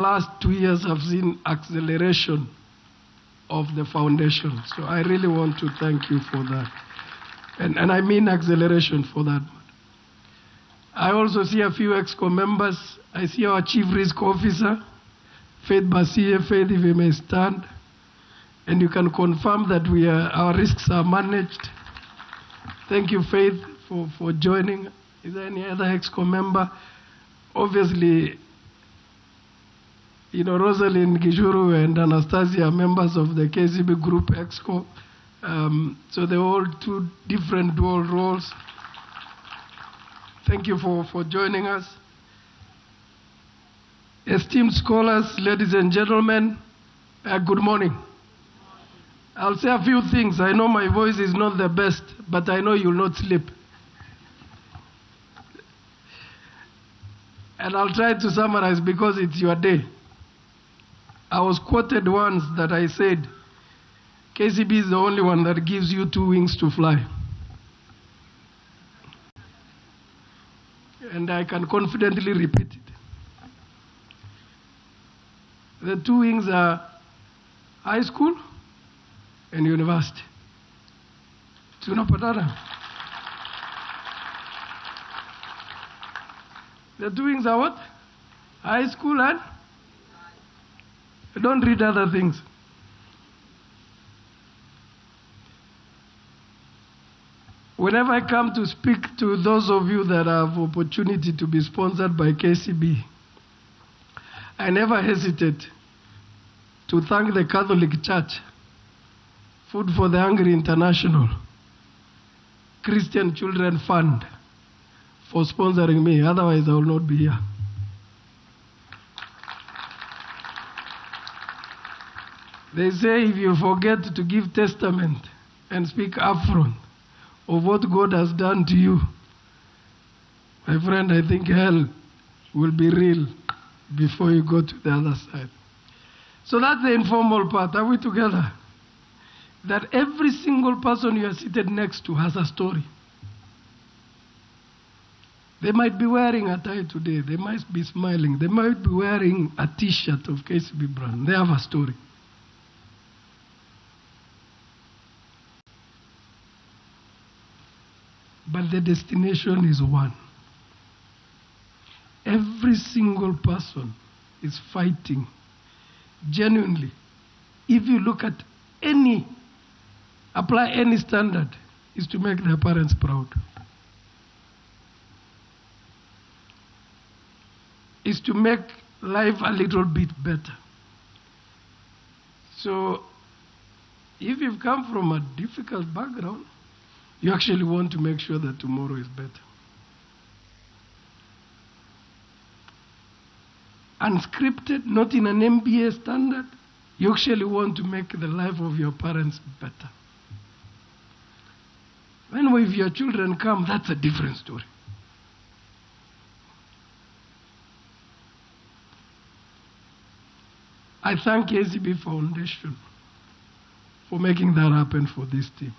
last 2 years I've seen acceleration of the foundation. So I really want to thank you for that. And I mean acceleration for that. I also see a few EXCO members. I see our Chief Risk Officer, Faith Basie. Faith, if you may stand. And you can confirm that our risks are managed. Thank you, Faith, for joining. Is there any other EXCO member? Obviously, Rosalind Gijuru and Anastasia are members of the KCB Group EXCO. So they all two different dual roles. Thank you for joining us. Esteemed scholars, ladies and gentlemen, good morning. I'll say a few things. I know my voice is not the best, but I know you'll not sleep. And I'll try to summarize because it's your day. I was quoted once that I said, KCB is the only one that gives you 2 wings to fly. And I can confidently repeat it. The 2 wings are high school and university. Tunapatana. The 2 wings are what? High school and? Don't read other things. Whenever I come to speak to those of you that have opportunity to be sponsored by KCB, I never hesitate to thank the Catholic Church, Food for the Hungry International, Christian Children Fund for sponsoring me. Otherwise, I will not be here. They say if you forget to give testament and speak upfront of what God has done to you, my friend, I think hell will be real before you go to the other side. So that's the informal part. Are we together? That every single person you are seated next to has a story. They might be wearing a tie today. They might be smiling. They might be wearing a T-shirt of KCB brand. They have a story. But the destination is one. Every single person is fighting genuinely. If you look at apply any standard, is to make their parents proud. Is to make life a little bit better. So, if you've come from a difficult background, you actually want to make sure that tomorrow is better. Unscripted, not in an MBA standard, you actually want to make the life of your parents better. When if your children come, that's a different story. I thank KCB Foundation for making that happen for this team.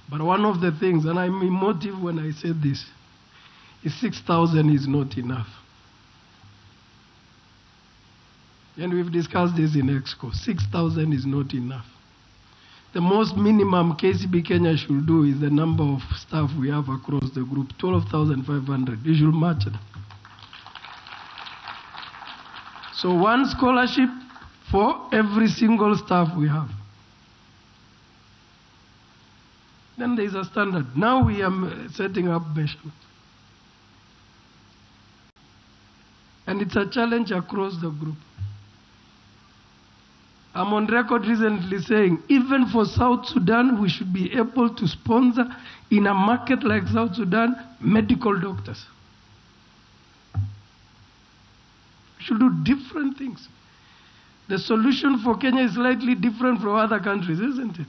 But one of the things, and I'm emotive when I say this, is 6,000 is not enough. And we've discussed this in EXCO. 6,000 is not enough. The most minimum KCB Kenya should do is the number of staff we have across the group, 12,500. You should match it. So one scholarship for every single staff we have. Then there is a standard. Now we are setting up measurements. And it's a challenge across the group. I'm on record recently saying, even for South Sudan, we should be able to sponsor, in a market like South Sudan, medical doctors. We should do different things. The solution for Kenya is slightly different from other countries, isn't it?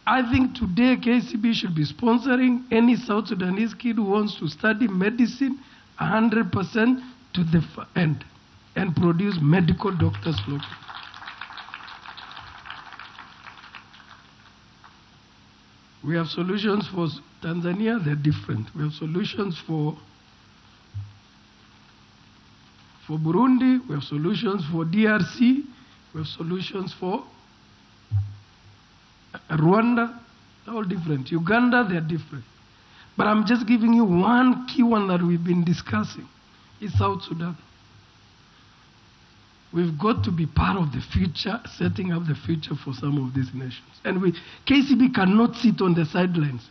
I think today KCB should be sponsoring any South Sudanese kid who wants to study medicine 100% to the end and produce medical doctors locally. We have solutions for Tanzania, they're different. We have solutions for for Burundi, we have solutions for DRC, we have solutions for Rwanda, they're all different. Uganda, they're different. But I'm just giving you one key one that we've been discussing. It's South Sudan. We've got to be part of the future, setting up the future for some of these nations. And KCB cannot sit on the sidelines.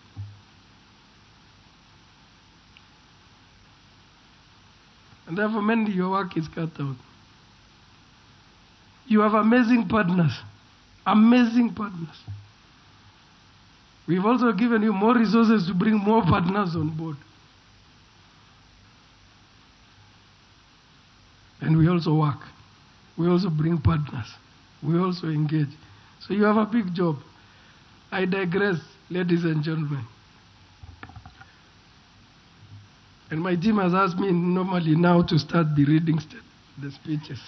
And therefore, Mendy, your work is cut out. You have amazing partners. Amazing partners. We've also given you more resources to bring more partners on board. And we also work. We also bring partners. We also engage. So you have a big job. I digress, ladies and gentlemen. And my team has asked me normally now to start the reading the speeches.